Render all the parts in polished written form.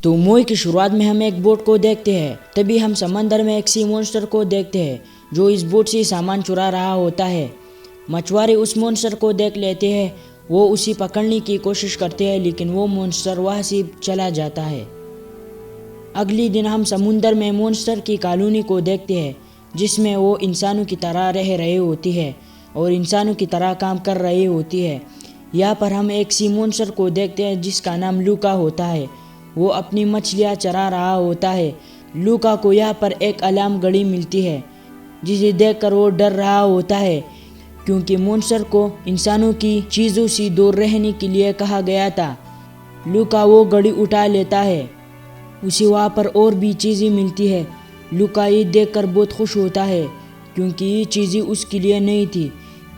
تو مووی کی شروعات میں ہم ایک بوٹ کو دیکھتے ہیں، تبھی ہم سمندر میں ایک سی مونسٹر کو دیکھتے ہیں جو اس بوٹ سے سامان چرا رہا ہوتا ہے۔ مچھوارے اس مونسٹر کو دیکھ لیتے ہیں، وہ اسے پکڑنے کی کوشش کرتے ہیں لیکن وہ مونسٹر وہاں سے چلا جاتا ہے۔ اگلی دن ہم سمندر میں مونسٹر کی کالونی کو دیکھتے ہیں جس میں وہ انسانوں کی طرح رہ رہی ہوتی ہے اور انسانوں کی طرح کام کر رہی ہوتی ہے۔ یہاں پر ہم ایک سی مونسٹر کو دیکھتے ہیں جس کا نام لوکا ہوتا ہے، وہ اپنی مچھلیاں چرا رہا ہوتا ہے۔ لوکا کو یہاں پر ایک الارم گھڑی ملتی ہے جسے دیکھ کر وہ ڈر رہا ہوتا ہے کیونکہ مونسٹر کو انسانوں کی چیزوں سے دور رہنے کے لیے کہا گیا تھا۔ لوکا وہ گھڑی اٹھا لیتا ہے، اسے وہاں پر اور بھی چیزیں ملتی ہے۔ لوکا یہ دیکھ کر بہت خوش ہوتا ہے کیونکہ یہ چیزیں اس کے لیے نہیں تھی،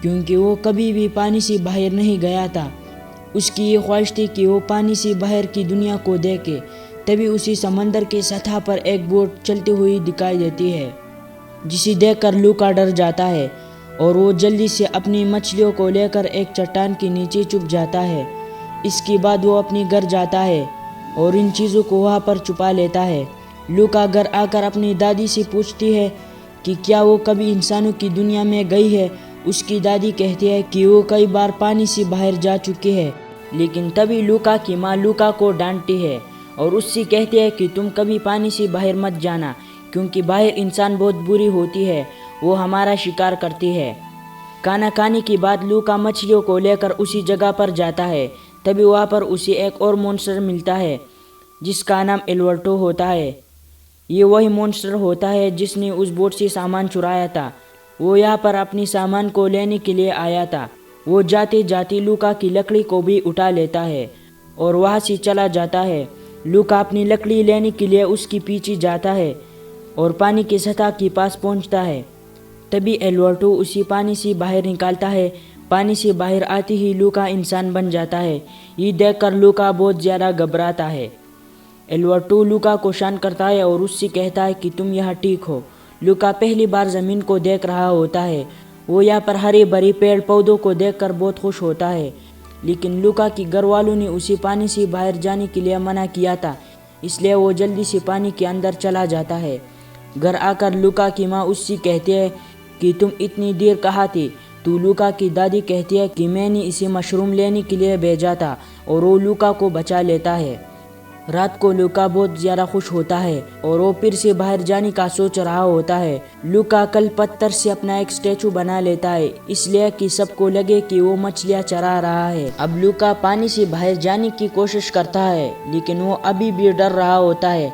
کیونکہ وہ کبھی بھی پانی سے باہر نہیں گیا تھا۔ اس کی یہ خواہش تھی کہ وہ پانی سے باہر کی دنیا کو دیکھے۔ تبھی اسے سمندر کے سطح پر ایک بوٹ چلتی ہوئی دکھائی دیتی ہے جسے دیکھ کر لوکا ڈر جاتا ہے اور وہ جلدی سے اپنی مچھلیوں کو لے کر ایک چٹان کے نیچے چھپ جاتا ہے۔ اس کے بعد وہ اپنے گھر جاتا ہے اور ان چیزوں کو وہاں پر چھپا لیتا ہے۔ لوکا گھر آ کر اپنی دادی سے پوچھتی ہے کہ کیا وہ کبھی انسانوں کی دنیا میں گئی ہے۔ اس کی دادی کہتی ہے کہ وہ کئی بار پانی سے باہر جا چکی ہے، لیکن تبھی لوکا کی ماں لوکا کو ڈانٹتی ہے اور اس سے کہتی ہے کہ تم کبھی پانی سے باہر مت جانا کیونکہ باہر انسان بہت بری ہوتی ہے، وہ ہمارا شکار کرتی ہے۔ کھانا کھانے کے بعد لوکا مچھلیوں کو لے کر اسی جگہ پر جاتا ہے، تبھی وہاں پر اسے ایک اور مونسٹر ملتا ہے جس کا نام ایلورٹو ہوتا ہے۔ یہ وہی مونسٹر ہوتا ہے جس نے اس بوٹ سے سامان چرایا تھا۔ وہ یہاں پر اپنی سامان کو لینے کے لیے آیا تھا۔ وہ جاتے جاتے لوکا کی لکڑی کو بھی اٹھا لیتا ہے اور وہاں سے چلا جاتا ہے۔ لوکا اپنی لکڑی لینے کے لیے اس کے پیچھے جاتا ہے اور پانی کی سطح کے پاس پہنچتا ہے۔ تبھی ایلورٹو اسے پانی سے باہر نکالتا ہے۔ پانی سے باہر آتے ہی لوکا انسان بن جاتا ہے۔ یہ دیکھ کر لوکا بہت زیادہ گھبراتا ہے۔ ایلورٹو لوکا کو شانت کرتا ہے اور اس سے کہتا ہے کہ تم یہاں ٹھیک ہو۔ لوکا پہلی بار زمین کو دیکھ رہا ہوتا ہے، وہ یہاں پر ہرے بھرے پیڑ پودوں کو دیکھ کر بہت خوش ہوتا ہے، لیکن لوکا کے گھر والوں نے اسے پانی سے باہر جانے کے لیے منع کیا تھا، اس لیے وہ جلدی سے پانی کے اندر چلا جاتا ہے۔ گھر آ کر لوکا کی ماں اس سے کہتی ہے کہ تم اتنی دیر کہاں تھی؟ تو لوکا کی دادی کہتی ہے کہ میں نے اسے مشروم لینے کے لیے بھیجا تھا اور وہ لوکا کو بچا لیتا ہے۔ رات کو لوکا بہت زیادہ خوش ہوتا ہے اور وہ پھر سے باہر جانے کا سوچ رہا ہوتا ہے۔ لوکا کل پتھر سے اپنا ایک اسٹیچو بنا لیتا ہے اس لیے کہ سب کو لگے کہ وہ مچھلیاں چرا رہا ہے۔ اب لوکا پانی سے باہر جانے کی کوشش کرتا ہے لیکن وہ ابھی بھی ڈر رہا ہوتا ہے۔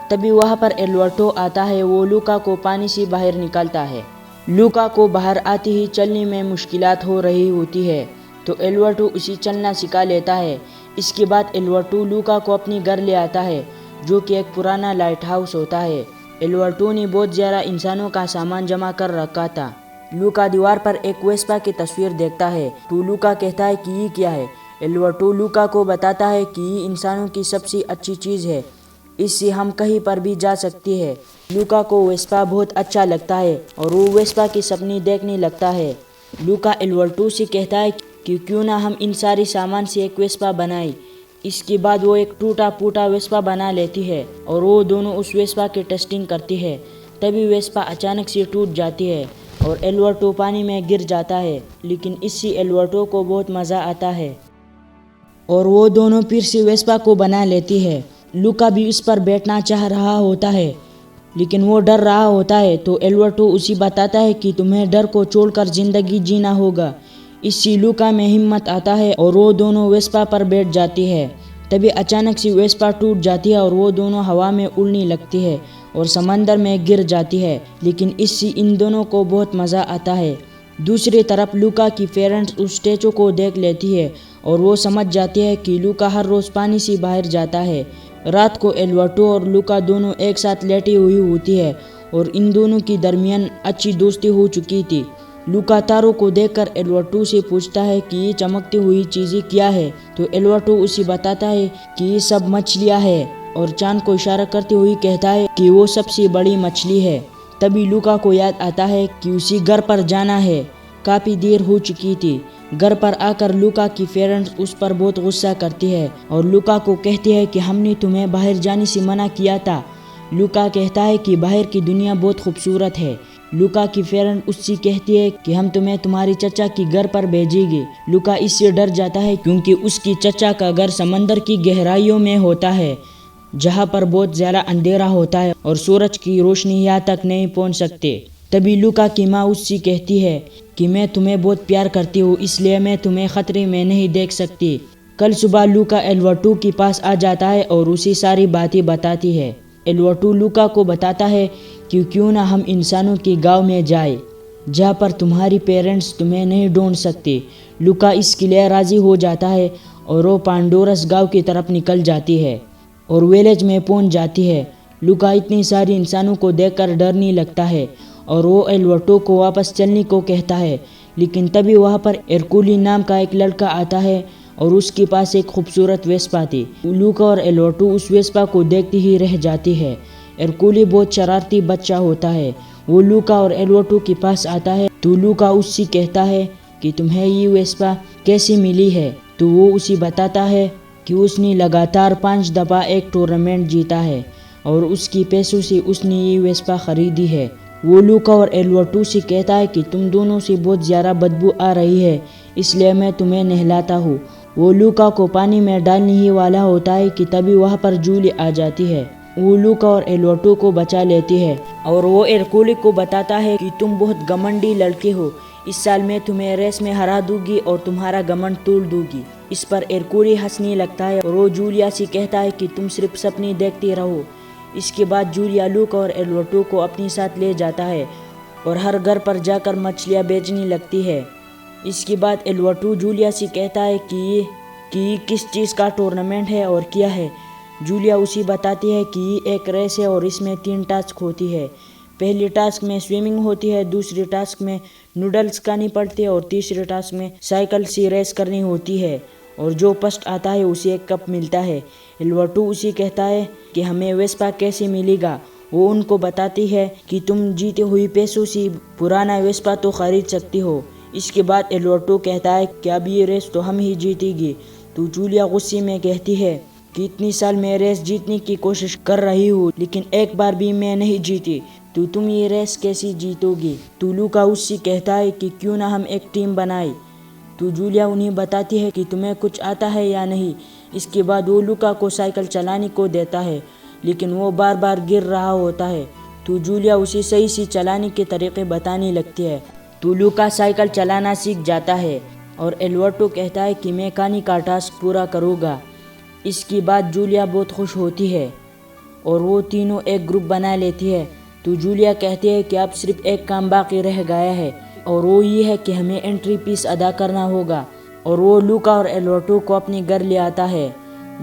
تبھی وہاں پر ایلورٹو آتا ہے، وہ لوکا کو پانی سے باہر نکالتا ہے۔ لوکا کو باہر آتے ہی چلنے میں مشکلات ہو رہی ہوتی ہے تو ایلورٹو اسے چلنا سکھا لیتا ہے۔ اس کے بعد ایلورٹو لوکا کو اپنے گھر لے آتا ہے جو کہ ایک پرانا لائٹ ہاؤس ہوتا ہے۔ ایلورٹو نے بہت زیادہ انسانوں کا سامان جمع کر رکھا تھا۔ لوکا دیوار پر ایک ویسپا کی تصویر دیکھتا ہے تو لوکا کہتا ہے کہ یہ کیا ہے؟ ایلورٹو لوکا کو بتاتا ہے کہ یہ انسانوں کی سب سے اچھی چیز ہے، اس سے ہم کہیں پر بھی جا سکتے ہیں۔ لوکا کو ویسپا بہت اچھا لگتا ہے اور وہ ویسپا کے سپنے دیکھنے لگتا ہے۔ لوکا ایلورٹو سے کہتا ہے کہ کیوں نہ ہم ان سارے سامان سے ایک ویسپا بنائیں۔ اس کے بعد وہ ایک ٹوٹا پھوٹا ویسپا بنا لیتی ہے اور وہ دونوں اس ویسپا کی ٹیسٹنگ کرتی ہے۔ تبھی ویسپا اچانک سے ٹوٹ جاتی ہے اور ایلورٹو پانی میں گر جاتا ہے، لیکن اس سے ایلورٹو کو بہت مزہ آتا ہے اور وہ دونوں پھر سے ویسپا کو بنا لیتی ہے۔ لوکا بھی اس پر بیٹھنا چاہ رہا ہوتا ہے لیکن وہ ڈر رہا ہوتا ہے تو ایلورٹو اسے بتاتا ہے کہ تمہیں ڈر کو چھوڑ کر زندگی جینا ہوگا۔ اس سے لوکا میں ہمت آتا ہے اور وہ دونوں ویسپا پر بیٹھ جاتی ہے۔ تبھی اچانک سے ویسپا ٹوٹ جاتی ہے اور وہ دونوں ہوا میں اڑنے لگتی ہے اور سمندر میں گر جاتی ہے، لیکن اس سے ان دونوں کو بہت مزہ آتا ہے۔ دوسری طرف لوکا کی پیرنٹس اس اسٹیچو کو دیکھ لیتی ہے اور وہ سمجھ جاتی ہے کہ لوکا ہر روز پانی سے باہر جاتا ہے۔ رات کو ایلورٹو اور لوکا دونوں ایک ساتھ لیٹی ہوئی ہوتی ہے اور ان دونوں کے درمیان اچھی دوستی ہو چکی تھی۔ لوکا تاروں کو دیکھ کر ایلورٹو سے پوچھتا ہے کہ یہ چمکتی ہوئی چیزیں کیا ہے، تو ایلورٹو اسے بتاتا ہے کہ یہ سب مچھلیاں ہیں اور چاند کو اشارہ کرتے ہوئے کہتا ہے کہ وہ سب سے بڑی مچھلی ہے۔ تبھی لوکا کو یاد آتا ہے کہ اسے گھر پر جانا ہے، کافی دیر ہو چکی تھی۔ گھر پر آ کر لوکا کی پیرنٹس اس پر بہت غصہ کرتی ہے اور لوکا کو کہتی ہے کہ ہم نے تمہیں باہر جانے سے منع کیا تھا۔ لوکا کہتا ہے کہ باہر کی دنیا بہت خوبصورت ہے۔ لوکا کی پیرنٹ اس سے کہتی ہے کہ ہم تمہیں تمہاری چچا کی گھر پر بھیجیں گے۔ لوکا اس سے ڈر جاتا ہے کیونکہ اس کی چچا کا گھر سمندر کی گہرائیوں میں ہوتا ہے، جہاں پر بہت زیادہ اندھیرا ہوتا ہے اور سورج کی روشنی یہاں تک نہیں پہنچ سکتے۔ تبھی لوکا کی ماں اس سے کہتی ہے کہ میں تمہیں بہت پیار کرتی ہوں، اس لیے میں تمہیں خطرے میں نہیں دیکھ سکتی۔ کل صبح لوکا ایلوٹو کے پاس آ جاتا ہے اور اسے ساری باتیں بتاتی ہے۔ ایلوٹو لوکا کو بتاتا ہے کہ کیوں نہ ہم انسانوں کے گاؤں میں جائیں، جہاں پر تمہاری پیرنٹس تمہیں نہیں ڈھونڈ سکتے۔ لوکا اس کے لیے راضی ہو جاتا ہے اور وہ پانڈورس گاؤں کی طرف نکل جاتی ہے اور ویلیج میں پہنچ جاتی ہے۔ لوکا اتنی ساری انسانوں کو دیکھ کر ڈرنے لگتا ہے اور وہ ایلوٹو کو واپس چلنے کو کہتا ہے، لیکن تبھی وہاں پر ارکولی نام کا ایک لڑکا آتا ہے اور اس کے پاس ایک خوبصورت ویسپا تھی۔ لوکا اور ایلوٹو اس ویسپا کو دیکھتے ہی رہ جاتی ہے۔ ارکولی بہت شرارتی بچہ ہوتا ہے، وہ لوکا اور ایلوٹو کے پاس آتا ہے تو لوکا اس سے کہتا ہے کہ تمہیں یہ ویسپا کیسی ملی ہے، تو وہ اسے بتاتا ہے کہ اس نے لگاتار 5 دفعہ ایک ٹورنامنٹ جیتا ہے اور اس کی پیسوں سے اس نے یہ ویسپا خریدی ہے۔ وہ لوکا اور ایلوٹو سے کہتا ہے کہ تم دونوں سے بہت زیادہ بدبو آ رہی ہے، اس لیے میں تمہیں نہلاتا ہوں۔ وہ لوکا کو پانی میں ڈالنے ہی والا ہوتا ہے کہ تبھی وہاں پر جولی آ جاتی ہے۔ وہ لوکا اور ایلوٹو کو بچا لیتی ہے اور وہ ارکولی کو بتاتا ہے کہ تم بہت گھمنڈی لڑکے ہو، اس سال میں تمہیں ریس میں ہرا دوں گی اور تمہارا گھمنڈ توڑ دوں گی۔ اس پر ارکولی ہنسنے لگتا ہے اور وہ جولیا سے کہتا ہے کہ تم صرف سپنے دیکھتے رہو۔ اس کے بعد جولیا لوکا اور ایلوٹو کو اپنے ساتھ لے جاتا ہے اور ہر گھر پر جا کر مچھلیاں بیچنے لگتی ہے۔ اس کے بعد ایلوٹو جولیا سے کہتا ہے کہ یہ کس چیز کا ٹورنامنٹ ہے اور کیا ہے۔ جولیا اسے بتاتی ہے کہ یہ ایک ریس ہے اور اس میں 3 ٹاسک ہوتی ہے۔ پہلی ٹاسک میں سوئمنگ ہوتی ہے، دوسری ٹاسک میں نوڈلز کھانے پڑتے ہیں اور تیسری ٹاسک میں سائیکل سے ریس کرنی ہوتی ہے اور جو فرسٹ آتا ہے اسے ایک کپ ملتا ہے۔ ایلوٹو اسے کہتا ہے کہ ہمیں ویسپا کیسے ملے گا۔ وہ ان کو بتاتی ہے کہ تم جیتے ہوئے پیسوں سے پرانا ویسپا تو خرید سکتی ہو۔ اس کے بعد ایلوٹو کہتا ہے کہ اب یہ ریس تو ہم ہی جیتے گی، تو جولیا غصے میں کہتی ہے کہ اتنی سال میں ریس جیتنے کی کوشش کر رہی ہوں لیکن ایک بار بھی میں نہیں جیتی، تو تم یہ ریس کیسے جیتو گی۔ تو لوکا اس سے کہتا ہے کہ کیوں نہ ہم ایک ٹیم بنائیں۔ تو جولیا انہیں بتاتی ہے کہ تمہیں کچھ آتا ہے یا نہیں۔ اس کے بعد وہ لوکا کو سائیکل چلانے کو دیتا ہے لیکن وہ بار بار گر رہا ہوتا ہے، تو جولیا اسے صحیح سے چلانے کے طریقے بتانے لگتی ہے۔ تو لوکا سائیکل چلانا سیکھ جاتا ہے اور ایلوٹو کہتا ہے کہ میں کہانی کا ٹاسک پورا کروں گا۔ اس کے بعد جولیا بہت خوش ہوتی ہے اور وہ تینوں ایک گروپ بنا لیتی ہے۔ تو جولیا کہتی ہے کہ اب صرف ایک کام باقی رہ گیا ہے اور وہ یہ ہے کہ ہمیں انٹری فیس ادا کرنا ہوگا، اور وہ لوکا اور ایلوٹو کو اپنے گھر لے آتا ہے،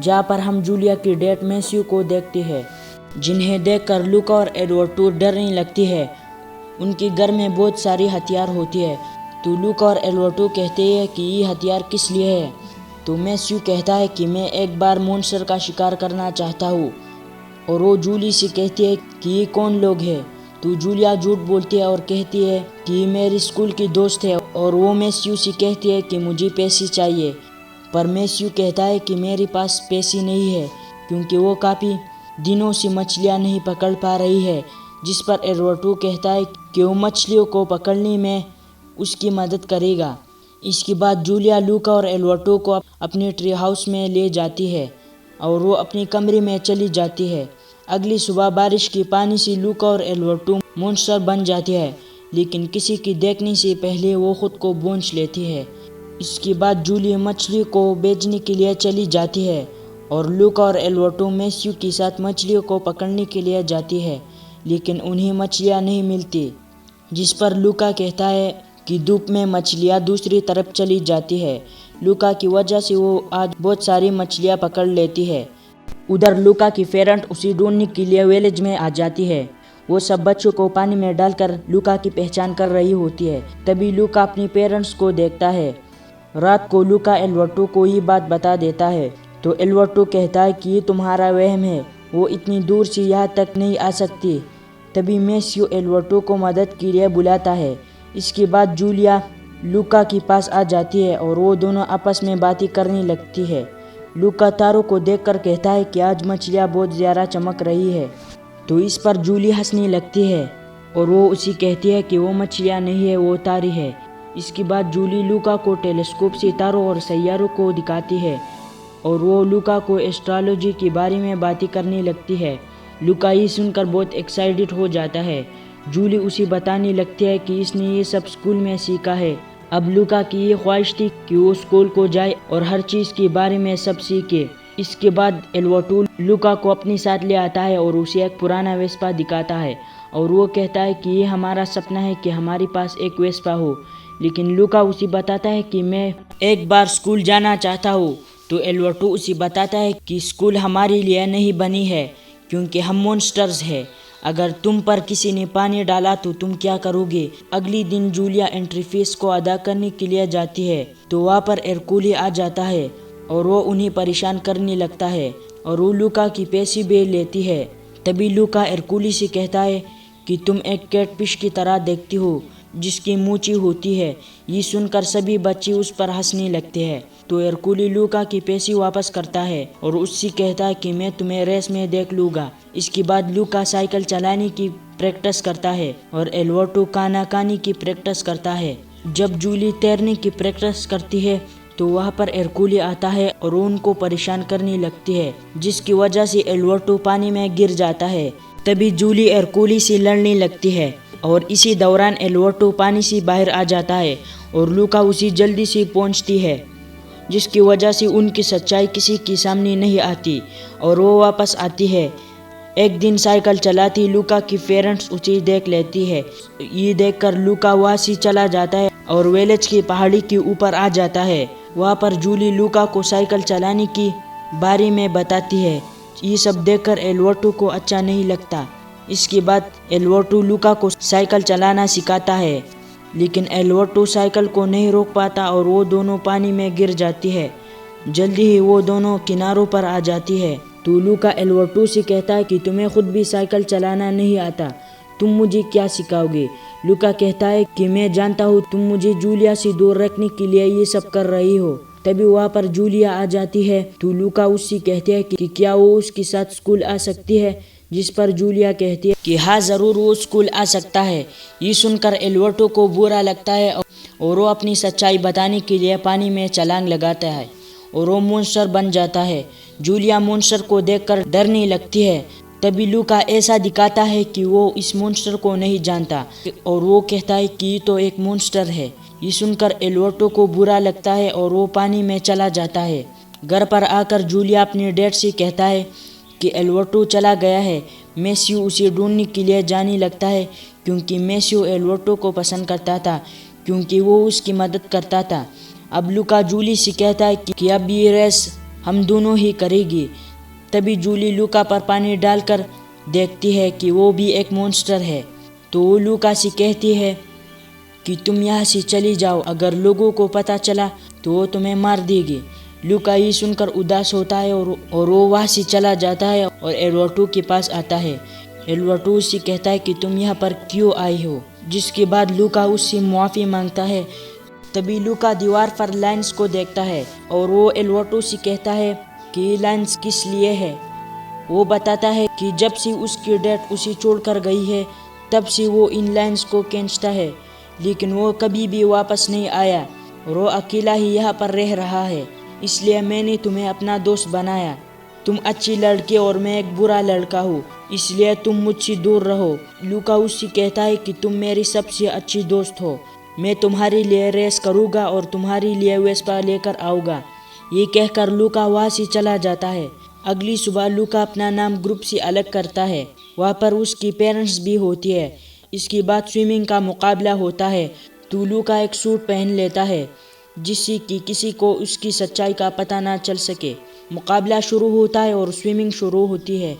جہاں پر ہم جولیا کی ڈیٹ میسیو کو دیکھتے ہیں، جنہیں دیکھ کر لوکا اور ایلوٹو ڈرنے لگتی ہے۔ ان کے گھر میں بہت ساری ہتھیار ہوتی ہے، تو لوکا اور ایلوٹو کہتے ہیں کہ یہ ہتھیار کس لیے ہے۔ تو میسیو کہتا ہے کہ میں ایک بار مونسٹر کا شکار کرنا چاہتا ہوں، اور وہ جولی سے کہتی ہے کہ یہ کون لوگ ہیں۔ تو جولیا جھوٹ بولتی ہے اور کہتی ہے کہ یہ میری اسکول کی دوست ہے، اور وہ میسیو سے کہتی ہے کہ مجھے پیسے چاہیے، پر میسیو کہتا ہے کہ میرے پاس پیسے نہیں ہے کیونکہ وہ کافی دنوں سے مچھلیاں نہیں پکڑ پا رہی ہے، جس پر ایلوٹو کہتا ہے کہ وہ مچھلیوں کو پکڑنے میں اس کی مدد کرے گا۔ اس کے بعد جولیا لوکا اور ایلوٹو کو اپنے ٹری ہاؤس میں لے جاتی ہے اور وہ اپنے کمرے میں چلی جاتی ہے۔ اگلی صبح بارش کے پانی سے لوکا اور ایلوٹو مونسٹر بن جاتے ہیں، لیکن کسی کے دیکھنے سے پہلے وہ خود کو بونچ لیتی ہے۔ اس کے بعد جولی مچھلی کو بیچنے کے لیے چلی جاتی ہے اور لوکا اور ایلوٹو میسیو کے ساتھ مچھلیوں کو پکڑنے کے لیے جاتی ہے، لیکن انہیں مچھلیاں نہیں ملتی، جس پر لوکا کہتا ہے کہ دھوپ میں مچھلیاں دوسری طرف چلی جاتی ہے۔ لوکا کی وجہ سے وہ آج بہت ساری مچھلیاں پکڑ لیتی ہے۔ ادھر لوکا کی پیرنٹ اسے ڈھونڈنے کے لیے ویلیج میں آ جاتی ہے۔ وہ سب بچوں کو پانی میں ڈال کر لوکا کی پہچان کر رہی ہوتی ہے۔ تبھی لوکا اپنی پیرنٹس کو دیکھتا ہے۔ رات کو لوکا ایلوٹو کو یہ بات بتا دیتا ہے، تو ایلوٹو کہتا ہے کہ یہ تمہارا وہم ہے، وہ اتنی دور سے یہاں تک نہیں آ سکتی۔ تبھی میسیو ایلوٹو کو مدد کے لیے بلاتا ہے۔ اس کے بعد جولیا لوکا کے پاس آ جاتی ہے اور وہ دونوں آپس میں باتیں کرنے لگتی ہے۔ لوکا تاروں کو دیکھ کر کہتا ہے کہ آج مچھلیاں بہت زیادہ چمک رہی ہے، تو اس پر جولی ہنسنے لگتی ہے اور وہ اسے کہتی ہے کہ وہ مچھلیاں نہیں ہے، وہ تارے ہے۔ اس کے بعد جولی لوکا کو ٹیلیسکوپ سے تاروں اور سیاروں کو دکھاتی ہے اور وہ لوکا کو ایسٹرالوجی کے بارے میں باتیں کرنے لگتی ہے۔ لوکا یہ سن کر بہت ایکسائٹڈ ہو جاتا ہے۔ جولی اسے بتانے لگتی ہے کہ اس نے یہ سب اسکول میں سیکھا ہے۔ اب لوکا کی یہ خواہش تھی کہ وہ اسکول کو جائے اور ہر چیز کے بارے میں سب سیکھے۔ اس کے بعد ایلوٹو لوکا کو اپنے ساتھ لے آتا ہے اور اسے ایک پرانا ویسپا دکھاتا ہے اور وہ کہتا ہے کہ یہ ہمارا سپنا ہے کہ ہمارے پاس ایک ویسپا ہو، لیکن لوکا اسے بتاتا ہے کہ میں ایک بار اسکول جانا چاہتا ہوں۔ تو ایلوٹو اسے بتاتا ہے کہ اسکول ہمارے لیے نہیں بنی ہے کیونکہ ہم مونسٹرز ہیں، اگر تم پر کسی نے پانی ڈالا تو تم کیا کرو گے؟ اگلی دن جولیا انٹری فیس کو ادا کرنے کے لیے جاتی ہے تو وہاں پر ہرکولی آ جاتا ہے اور وہ انہیں پریشان کرنے لگتا ہے اور وہ لوکا کی پیسے بھی لیتی ہے۔ تبھی لوکا ہرکولی سے کہتا ہے کہ تم ایک کیٹ فش کی طرح دیکھتی ہو جس کی مونچھیں ہوتی ہے۔ یہ سن کر سبھی بچے اس پر ہنسنے لگتے ہیں۔ تو ہرکولی لوکا کے پیسے واپس کرتا ہے اور اس سے کہتا ہے کہ میں تمہیں ریس میں دیکھ لوں گا۔ اس کے بعد لوکا سائیکل چلانے کی پریکٹس کرتا ہے اور ایلوٹو کھانا کھانے کی پریکٹس کرتا ہے۔ جب جولی تیرنے کی پریکٹس کرتی ہے تو وہاں پر ہرکولی آتا ہے اور ان کو پریشان کرنے لگتی ہے، جس کی وجہ سے ایلوٹو پانی میں گر جاتا ہے۔ تبھی جولی ہرکولی سے لڑنے لگتی ہے اور اسی دوران ایلوٹو پانی سے باہر آ جاتا ہے اور لوکا اسے جلدی سے پہنچتی ہے، جس کی وجہ سے ان کی سچائی کسی کے سامنے نہیں آتی اور وہ واپس آتی ہے۔ ایک دن سائیکل چلاتی لوکا کی پیرنٹس اسے دیکھ لیتی ہے۔ یہ دیکھ کر لوکا وہاں سے چلا جاتا ہے اور ویلج کی پہاڑی کے اوپر آ جاتا ہے۔ وہاں پر جولی لوکا کو سائیکل چلانے کی بارے میں بتاتی ہے۔ یہ سب دیکھ کر ایلوٹو کو اچھا نہیں لگتا۔ اس کے بعد ایلوٹو لوکا کو سائیکل چلانا سکھاتا ہے، لیکن ایلوٹو سائیکل کو نہیں روک پاتا اور وہ دونوں پانی میں گر جاتی ہے۔ جلدی ہی وہ دونوں کناروں پر آ جاتی ہے۔ تو لوکا ایلوٹو سے کہتا ہے کہ تمہیں خود بھی سائیکل چلانا نہیں آتا، تم مجھے کیا سکھاؤ گے؟ لوکا کہتا ہے کہ میں جانتا ہوں تم مجھے جولیا سے دور رکھنے کے لیے یہ سب کر رہی ہو۔ تبھی وہاں پر جولیا آ جاتی ہے تو لوکا اس سے کہتے ہیں کہ کیا وہ اس کے ساتھ اسکول آ سکتی ہے، جس پر جولیا کہتی ہے کہ ہاں ضرور وہ اسکول آ سکتا ہے۔ یہ سن کر ایلوٹو کو برا لگتا ہے اور وہ اپنی سچائی بتانے کے لیے پانی میں چھلانگ لگاتا ہے اور وہ مونسٹر بن جاتا ہے۔ جولیا مونسٹر کو دیکھ کر ڈرنے لگتی ہے۔ تبھی لوکا ایسا دکھاتا ہے کہ وہ اس مونسٹر کو نہیں جانتا اور وہ کہتا ہے کہ یہ تو ایک مونسٹر ہے۔ یہ سن کر ایلوٹو کو برا لگتا ہے اور وہ پانی میں چلا جاتا ہے۔ گھر پر آ کر جولیا اپنے ڈیڈ سے کہتا ہے کہ ایلوٹو چلا گیا ہے۔ میسیو اسے ڈھونڈنے کے لیے جانے لگتا ہے کیونکہ میسیو ایلوٹو کو پسند کرتا تھا کیونکہ وہ اس کی مدد کرتا تھا۔ اب لوکا جولی سے کہتا ہے کہ اب یہ ریس ہم دونوں ہی کریں گے۔ تبھی جولی لوکا پر پانی ڈال کر دیکھتی ہے کہ وہ بھی ایک مونسٹر ہے، تو وہ لوکا سے کہتی ہے کہ تم یہاں سے چلی جاؤ، اگر لوگوں کو پتہ چلا تو وہ تمہیں مار دے گی۔ لوکا یہ سن کر اداس ہوتا ہے اور وہ وہاں سے چلا جاتا ہے اور ایلوٹو کے پاس آتا ہے۔ ایلوٹو اس سے کہتا ہے کہ تم یہاں پر کیوں آئے ہو، جس کے بعد لوکا اس سے معافی مانگتا ہے۔ تبھی لوکا دیوار پر لائنز کو دیکھتا ہے اور وہ ایلوٹو سے کہتا ہے کہ یہ لائنز کس لیے ہے۔ وہ بتاتا ہے کہ جب سے اس کی ڈیڈ اسے چھوڑ کر گئی ہے تب سے وہ ان لائنز کو کھینچتا ہے، لیکن وہ کبھی بھی واپس نہیں آیا اور وہ اکیلا ہی یہاں پر رہ رہا ہے، اس لیے میں نے تمہیں اپنا دوست بنایا۔ تم اچھی لڑکی اور میں ایک برا لڑکا ہوں، اس لیے تم مجھ سے دور رہو۔ لوکا اس سے کہتا ہے کہ تم میری سب سے اچھی دوست ہو، میں تمہارے لیے ریس کروں گا اور تمہارے لیے ویسپا لے کر آؤں گا۔ یہ کہہ کر لوکا وہاں سے چلا جاتا ہے۔ اگلی صبح لوکا اپنا نام گروپ سے الگ کرتا ہے، وہاں پر اس کی پیرنٹس بھی ہوتی ہے۔ اس کے بعد سوئمنگ کا مقابلہ ہوتا ہے تو لوکا ایک سوٹ پہن لیتا ہے جس سے کہ کسی کو اس کی سچائی کا پتہ نہ چل سکے۔ مقابلہ شروع ہوتا ہے اور سوئمنگ شروع ہوتی ہے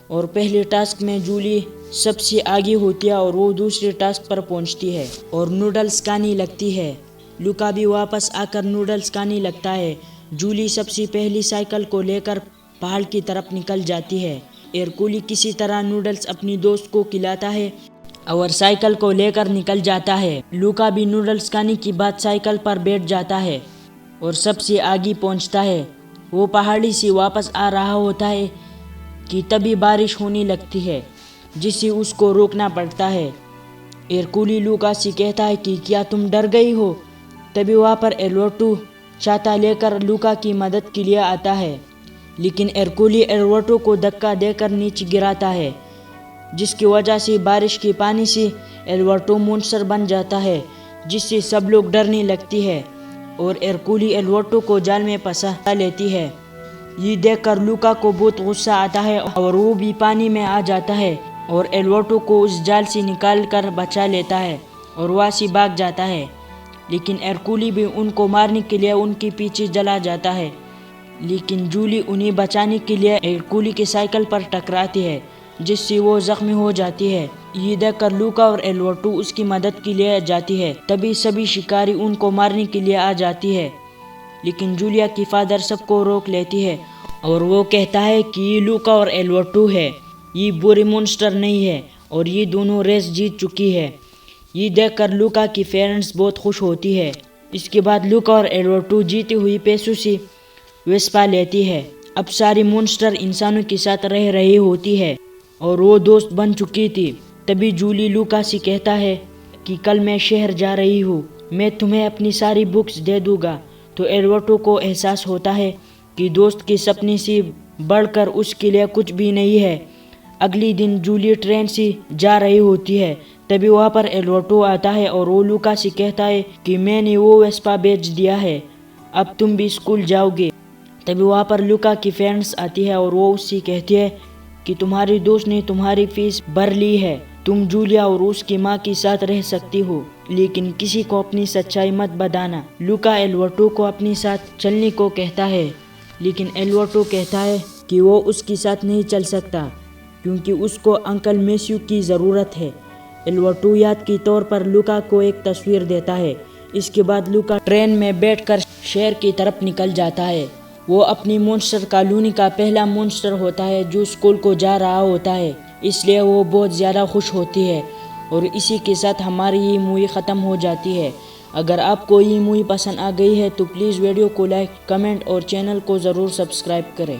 اور پہلے ٹاسک میں جولی سب سے آگے ہوتی ہے اور وہ دوسرے ٹاسک پر پہنچتی ہے اور نوڈلز کھانے لگتی ہے۔ لوکا بھی واپس آ کر نوڈلز کھانے لگتا ہے۔ جولی سب سے پہلی سائیکل کو لے کر پہاڑ کی طرف نکل جاتی ہے۔ ہرکولی کسی طرح نوڈلز اپنی دوست کو کھلاتا ہے۔ اور سائیکل کو لے کر نکل جاتا ہے۔ لوکا بھی نوڈلز کھانے کی بعد سائیکل پر بیٹھ جاتا ہے اور سب سے آگے پہنچتا ہے۔ وہ پہاڑی سے واپس آ رہا ہوتا ہے کہ تبھی بارش ہونے لگتی ہے جس سے اس کو روکنا پڑتا ہے۔ ہرکولی لوکا سے کہتا ہے کہ کیا تم ڈر گئی ہو؟ تبھی وہاں پر ایلورٹو چھاتا لے کر لوکا کی مدد کے لیے آتا ہے، لیکن ہرکولی ایلورٹو کو دھکا دے کر نیچے گراتا ہے، جس کی وجہ سے بارش کے پانی سے ایلورٹو مونسٹر بن جاتا ہے، جس سے سب لوگ ڈرنے لگتی ہے اور ہرکولی ایلورٹو کو جال میں پھنسا لیتی ہے۔ یہ دیکھ کر لوکا کو بہت غصہ آتا ہے اور وہ بھی پانی میں آ جاتا ہے اور ایلورٹو کو اس جال سے نکال کر بچا لیتا ہے اور وہاں سے بھاگ جاتا ہے، لیکن ہرکولی بھی ان کو مارنے کے لیے ان کے پیچھے چلا جاتا ہے، لیکن جولی انہیں بچانے کے لیے ہرکولی کے سائیکل پر ٹکراتی ہے جس سے وہ زخمی ہو جاتی ہے۔ یہ دیکھ کر لوکا اور ایلورٹو اس کی مدد کے لیے جاتی ہے، تبھی سبھی شکاری ان کو مارنے کے لیے آ جاتی ہے، لیکن جولیا کی فادر سب کو روک لیتی ہے اور وہ کہتا ہے کہ یہ لوکا اور ایلورٹو ہے، یہ برے مونسٹر نہیں ہے اور یہ دونوں ریس جیت چکی ہے۔ یہ دیکھ کر لوکا کی پیرنٹس بہت خوش ہوتی ہے۔ اس کے بعد لوکا اور ایلورٹو جیتے ہوئے پیسوں سے ویسپا لیتی ہے۔ اب ساری مونسٹر انسانوں کے ساتھ رہ رہی ہوتی ہے اور وہ دوست بن چکی تھی۔ تبھی جولی لوکا سے کہتا ہے کہ کل میں شہر جا رہی ہوں، میں تمہیں اپنی ساری بکس دے دوں گا۔ تو ایلورٹو کو احساس ہوتا ہے کہ دوست کے سپنے سے بڑھ کر اس کے لیے کچھ بھی نہیں ہے۔ اگلی دن جولی ٹرین سے جا رہی ہوتی ہے، تبھی وہاں پر ایلورٹو آتا ہے اور وہ لوکا سے کہتا ہے کہ میں نے وہ ویسپا بیچ دیا ہے، اب تم بھی اسکول جاؤ گے۔ تبھی وہاں پر لوکا کی فرینڈس آتی ہے اور وہ اس سے کہتی ہے کہ تمہاری دوست نے تمہاری فیس بھر لی ہے، تم جولیا اور اس کی ماں کے ساتھ رہ سکتی ہو، لیکن کسی کو اپنی سچائی مت بتانا۔ لوکا ایلورٹو کو اپنے ساتھ چلنے کو کہتا ہے، لیکن ایلورٹو کہتا ہے کہ وہ اس کے ساتھ نہیں چل سکتا کیونکہ اس کو انکل میسیو کی ضرورت ہے۔ ایلورٹو یاد کے طور پر لوکا کو ایک تصویر دیتا ہے۔ اس کے بعد لوکا ٹرین میں بیٹھ کر شہر کی طرف نکل جاتا ہے۔ وہ اپنی مونسٹر کالونی کا پہلا مونسٹر ہوتا ہے جو اسکول کو جا رہا ہوتا ہے، اس لیے وہ بہت زیادہ خوش ہوتی ہے۔ اور اسی کے ساتھ ہماری یہ مووی ختم ہو جاتی ہے۔ اگر آپ کو یہ مووی پسند آ گئی ہے تو پلیز ویڈیو کو لائک، کمنٹ اور چینل کو ضرور سبسکرائب کریں۔